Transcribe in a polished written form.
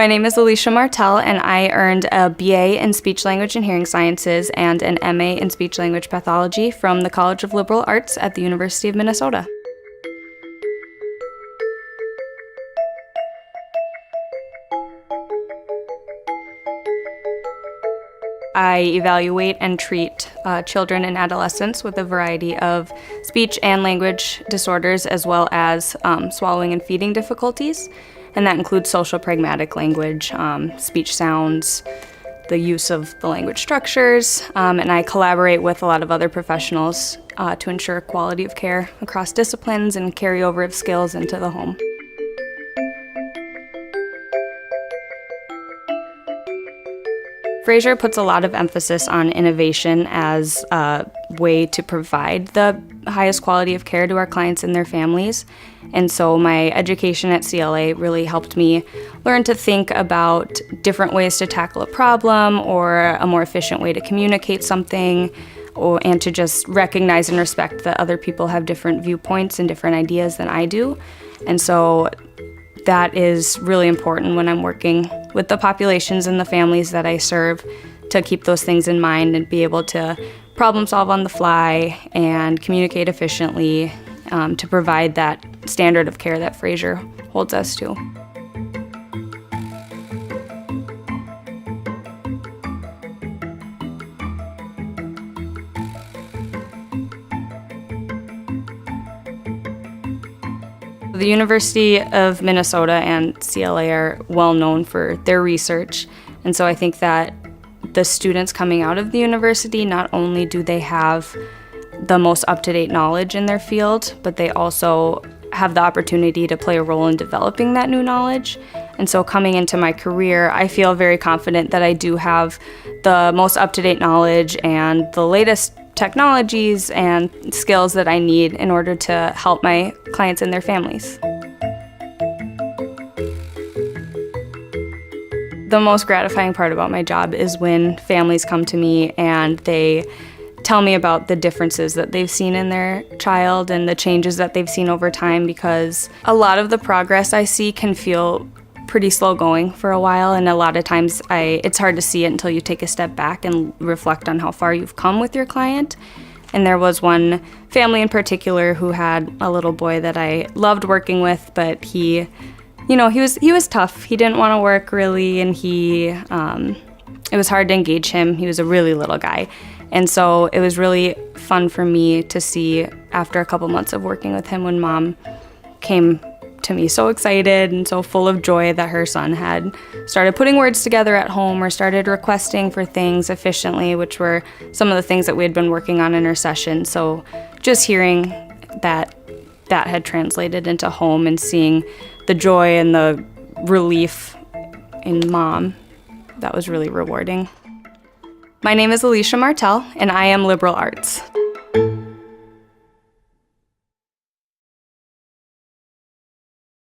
My name is Alisha Martell, and I earned a BA in Speech, Language, and Hearing Sciences and an MA in Speech, Language Pathology from the College of Liberal Arts at the University of Minnesota. I evaluate and treat children and adolescents with a variety of speech and language disorders, as well as swallowing and feeding difficulties. And that includes social pragmatic language, speech sounds, the use of the language structures, and I collaborate with a lot of other professionals to ensure quality of care across disciplines and carryover of skills into the home. Fraser puts a lot of emphasis on innovation as a way to provide the highest quality of care to our clients and their families. And so my education at CLA really helped me learn to think about different ways to tackle a problem or a more efficient way to communicate something, and to just recognize and respect that other people have different viewpoints and different ideas than I do. And so that is really important when I'm working with the populations and the families that I serve, to keep those things in mind and be able to problem solve on the fly and communicate efficiently, to provide that standard of care that Fraser holds us to. The University of Minnesota and CLA are well known for their research, and so I think that the students coming out of the university, not only do they have the most up-to-date knowledge in their field, but they also have the opportunity to play a role in developing that new knowledge. And so coming into my career, I feel very confident that I do have the most up-to-date knowledge and the latest technologies and skills that I need in order to help my clients and their families. The most gratifying part about my job is when families come to me and they tell me about the differences that they've seen in their child and the changes that they've seen over time, because a lot of the progress I see can feel pretty slow going for a while, and a lot of times it's hard to see it until you take a step back and reflect on how far you've come with your client. And there was one family in particular who had a little boy that I loved working with, but he was tough. He didn't want to work really, and it was hard to engage him. He was a really little guy. And so it was really fun for me to see, after a couple months of working with him, when Mom came to me so excited and so full of joy that her son had started putting words together at home or started requesting for things efficiently, which were some of the things that we had been working on in our session. So just hearing that had translated into home and seeing the joy and the relief in Mom, that was really rewarding. My name is Alisha Martell, and I am liberal arts.